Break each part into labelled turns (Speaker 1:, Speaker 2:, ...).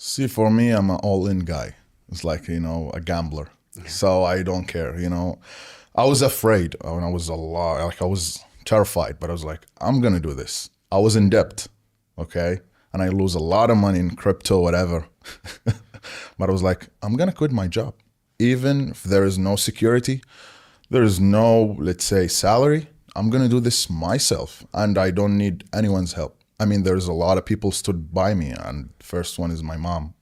Speaker 1: See, for me, I'm an all-in guy. It's like, a gambler. So I don't care. I was afraid when I was I was terrified, but I was like, I'm going to do this. I was in debt, okay? And I lose a lot of money in crypto, whatever. But I was like, I'm going to quit my job. Even if there is no security, there is no, let's say, salary, I'm going to do this myself. And I don't need anyone's help. I mean, there's a lot of people stood by me, and first one is my mom.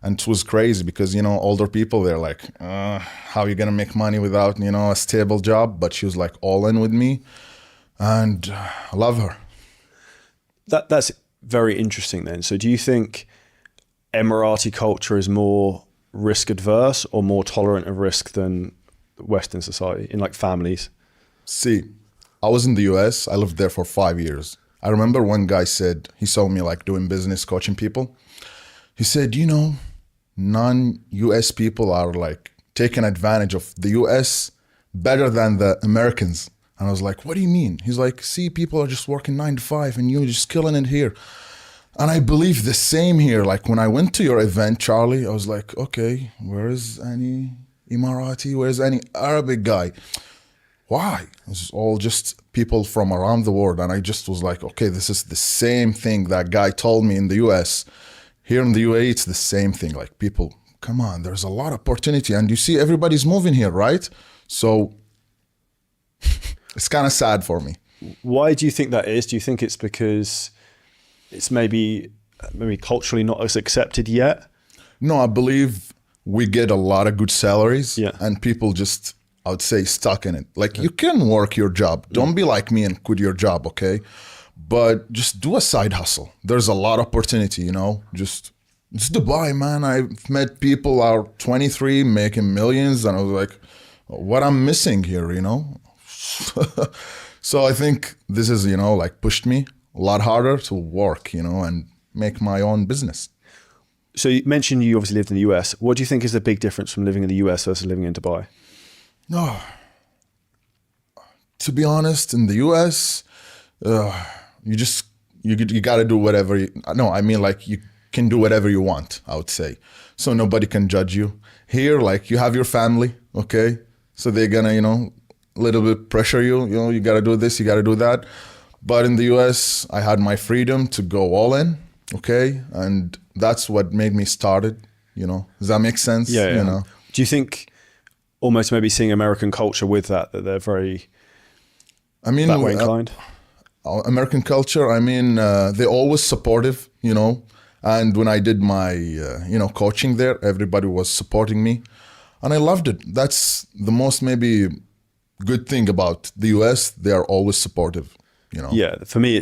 Speaker 1: And it was crazy because, older people, they're like, how are you going to make money without, a stable job? But she was like all in with me, and I love her.
Speaker 2: That's very interesting then. So do you think Emirati culture is more risk adverse or more tolerant of risk than Western society in like families?
Speaker 1: See, I was in the US. I lived there for 5 years. I remember one guy said, he saw me like doing business, coaching people. He said, non-US people are like taking advantage of the US better than the Americans. And I was like, what do you mean? He's like, see, people are just working 9 to 5 and you're just killing it here. And I believe the same here. Like when I went to your event, Charlie, I was like, okay, where is any Emirati? Where's any Arabic guy? Why? It's all just people from around the world. And I just was like, okay, this is the same thing that guy told me in the US. Here in the UAE, it's the same thing. Like people, come on, there's a lot of opportunity. And you see everybody's moving here, right? So it's kind of sad for me.
Speaker 2: Why do you think that is? Do you think it's because it's maybe culturally not as accepted yet?
Speaker 1: No, I believe we get a lot of good salaries,
Speaker 2: yeah,
Speaker 1: and people just, I would say, stuck in it. Like you can work your job. Don't be like me and quit your job, okay? But just do a side hustle. There's a lot of opportunity, Just it's Dubai, man. I've met people are 23 making millions, and I was like, what I'm missing here, So I think this is, like pushed me a lot harder to work, and make my own business.
Speaker 2: So you mentioned you obviously lived in the US. What do you think is the big difference from living in the US versus living in Dubai?
Speaker 1: No, to be honest, in the US, you got to do whatever you can do whatever you want, I would say. So nobody can judge you. Here, like you have your family, okay? So they're gonna, a little bit pressure you, you got to do this, you got to do that. But in the US, I had my freedom to go all in, okay? And that's what made me started, Does that make sense?
Speaker 2: Yeah. Do you think almost maybe seeing American culture with that they're very that way inclined?
Speaker 1: American culture, they're always supportive, And when I did my, coaching there, everybody was supporting me. And I loved it. That's the most maybe good thing about the US. They are always supportive,
Speaker 2: Yeah, for me,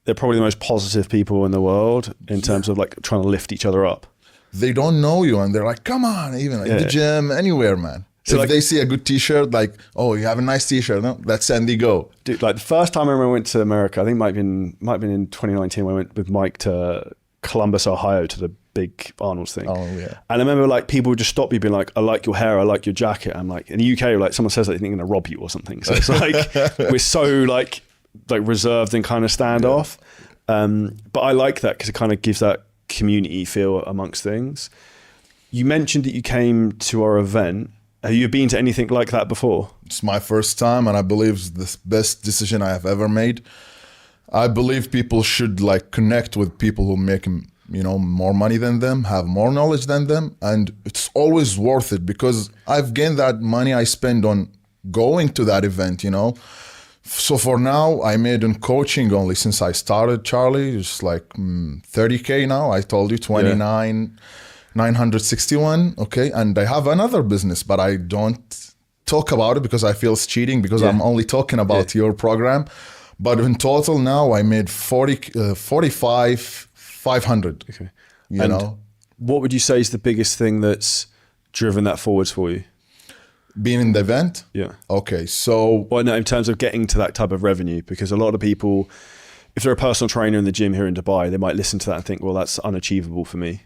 Speaker 2: they're probably the most positive people in the world in terms of like trying to lift each other up.
Speaker 1: They don't know you and they're like, come on, even like the gym, anywhere, man. So if they see a good t-shirt, like, oh, you have a nice t-shirt, no? That's Sandy go.
Speaker 2: Dude, like the first time I remember I went to America, I think might have been in 2019 when I went with Mike to Columbus, Ohio to the big Arnold's thing.
Speaker 1: Oh, yeah.
Speaker 2: And I remember like people would just stop you being like, I like your hair, I like your jacket. I'm like, in the UK, like someone says that they're going to rob you or something. So it's like, we're so like reserved and kind of standoff. But I like that because it kind of gives that community feel amongst things. You mentioned that you came to our event. Have you been to anything like that before?
Speaker 1: It's my first time, and I believe it's the best decision I have ever made. I believe people should like connect with people who make, more money than them, have more knowledge than them. And it's always worth it because I've gained that money I spend on going to that event, So for now, I made in coaching only since I started, Charlie. It's like 30K now. I told you 961, okay? And I have another business, but I don't talk about it because I feel it's cheating because I'm only talking about your program. But in total now, I made 45,500,
Speaker 2: okay.
Speaker 1: And
Speaker 2: what would you say is the biggest thing that's driven that forwards for you?
Speaker 1: Being in the event?
Speaker 2: Yeah.
Speaker 1: Okay, so...
Speaker 2: Well, no, in terms of getting to that type of revenue, because a lot of people, if they're a personal trainer in the gym here in Dubai, they might listen to that and think, well, that's unachievable for me.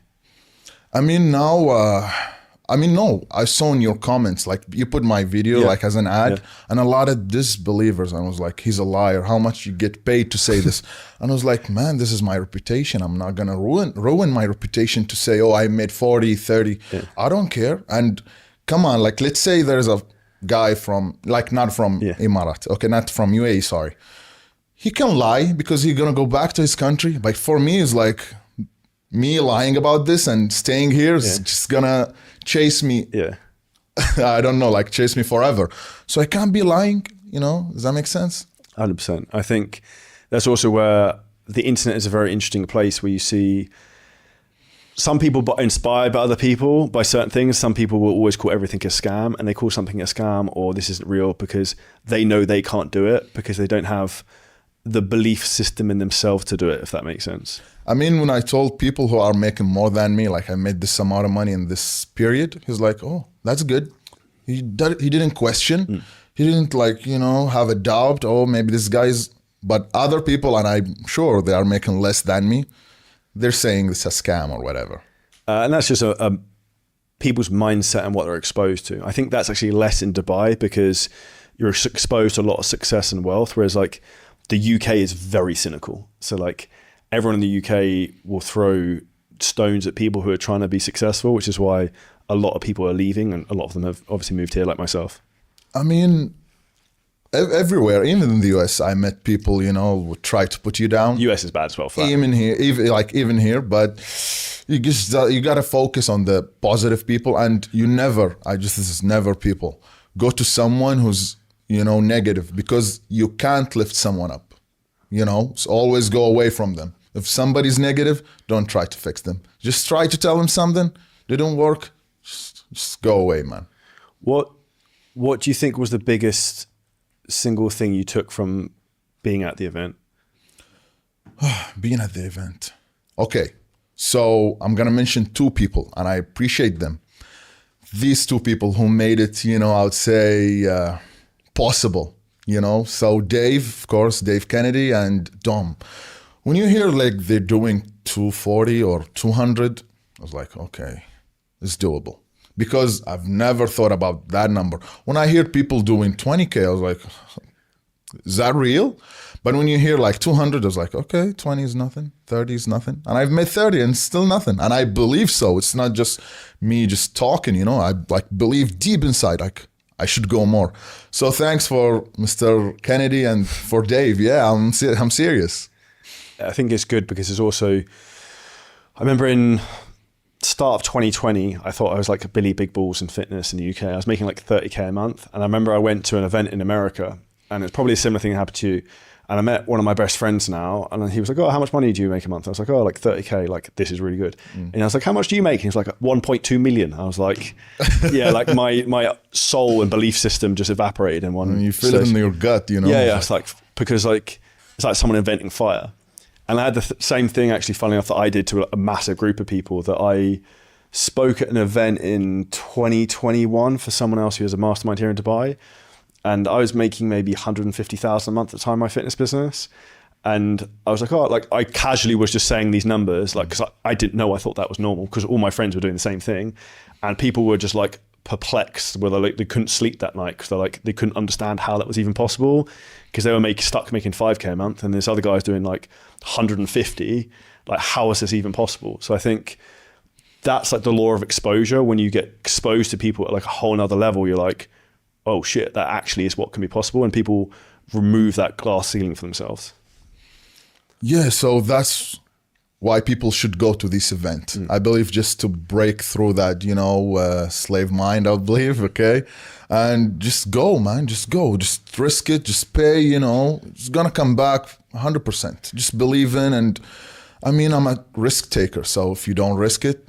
Speaker 1: Now I mean, no, I saw in your comments, like you put my video like as an ad, and a lot of disbelievers. I was like, he's a liar. How much you get paid to say this? And I was like, man, this is my reputation. I'm not gonna ruin my reputation to say, oh, I made 40, 30. I don't care. And come on, like let's say there's a guy from, like not from Emirati, okay, not from UAE, sorry. He can lie because he's gonna go back to his country. But for me, it's like me lying about this and staying here is just gonna chase me. I don't know, like chase me forever. So I can't be lying, you know? Does that make sense?
Speaker 2: 100%. I think that's also where the internet is a very interesting place where you see some people inspired by other people, by certain things. Some people will always call everything a scam, and they call something a scam or this isn't real because they know they can't do it, because they don't have the belief system in themselves to do it, if that makes sense.
Speaker 1: I mean, when I told people who are making more than me, like I made this amount of money in this period, he's like, oh, that's good. He didn't question. He didn't like, you know, have a doubt, oh, maybe this guy's, but other people, and I'm sure they are making less than me, they're saying it's a scam or whatever.
Speaker 2: And that's just a people's mindset and what they're exposed to. I think that's actually less in Dubai because you're exposed to a lot of success and wealth, whereas like the UK is very cynical. So like everyone in the UK will throw stones at people who are trying to be successful, which is why a lot of people are leaving, and a lot of them have obviously moved here, like myself.
Speaker 1: I mean, everywhere, even in the US, I met people, you know, who try to put you down.
Speaker 2: US is bad as well for that.
Speaker 1: Even here, but you gotta focus on the positive people, and this is never people. Go to someone who's, you know, negative, because you can't lift someone up, you know, so always go away from them. If somebody's negative, don't try to fix them. Just try to tell them something, didn't work, just go away, man.
Speaker 2: What do you think was the biggest single thing you took from being at the event?
Speaker 1: Being at the event. Okay, so I'm gonna mention two people, and I appreciate them. These two people who made it, you know, I would say possible, you know. So Dave, of course, Dave Kennedy, and Dom. When you hear like they're doing 240 or 200, I was like, okay, it's doable. Because I've never thought about that number. When I hear people doing 20K, I was like, is that real? But when you hear like 200, I was like, okay, 20 is nothing, 30 is nothing. And I've made 30 and still nothing. And I believe so. It's not just me just talking, you know. I like believe deep inside, like I should go more. So thanks for Mr. Kennedy and for Dave. Yeah, I'm serious.
Speaker 2: I think it's good because it's also, I remember in start of 2020, I thought I was like Billy Big Balls in fitness in the UK. I was making like 30K a month. And I remember I went to an event in America, and it's probably a similar thing that happened to you. And I met one of my best friends now, and he was like, oh, how much money do you make a month? I was like, oh, like 30K, like this is really good. And I was like, how much do you make? And he was like, 1.2 million. I was like, yeah, like my soul and belief system just evaporated in one.
Speaker 1: And you feel it in your gut, you know?
Speaker 2: Yeah, it's like, because like, it's like someone inventing fire. And I had the same thing actually, funny enough, that I did to a massive group of people, that I spoke at an event in 2021 for someone else who has a mastermind here in Dubai. And I was making maybe 150,000 a month at the time in my fitness business. And I was like, oh, like I casually was just saying these numbers, like, cause I didn't know, I thought that was normal because all my friends were doing the same thing. And people were just like perplexed, where they couldn't sleep that night because they couldn't understand how that was even possible, because they were stuck making 5K a month, and this other guy's doing like 150. Like, how is this even possible? So I think that's like the law of exposure. When you get exposed to people at like a whole nother level, you're like, oh shit, that actually is what can be possible. And people remove that glass ceiling for themselves.
Speaker 1: Yeah, so that's why people should go to this event. I believe just to break through that, you know, slave mind, I believe, okay? And just go, man, just go. Just risk it, just pay, you know. It's gonna come back 100%. Just believe in, and I mean, I'm a risk taker, so if you don't risk it,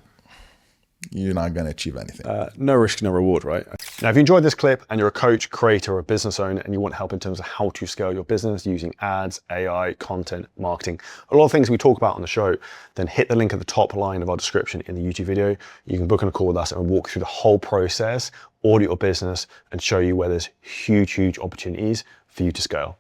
Speaker 1: you're not going to achieve anything.
Speaker 2: No risk, no reward, right? Now, if you enjoyed this clip and you're a coach, creator, or a business owner, and you want help in terms of how to scale your business using ads, AI, content, marketing, a lot of things we talk about on the show, then hit the link at the top line of our description in the YouTube video. You can book on a call with us and walk through the whole process, audit your business, and show you where there's huge, huge opportunities for you to scale.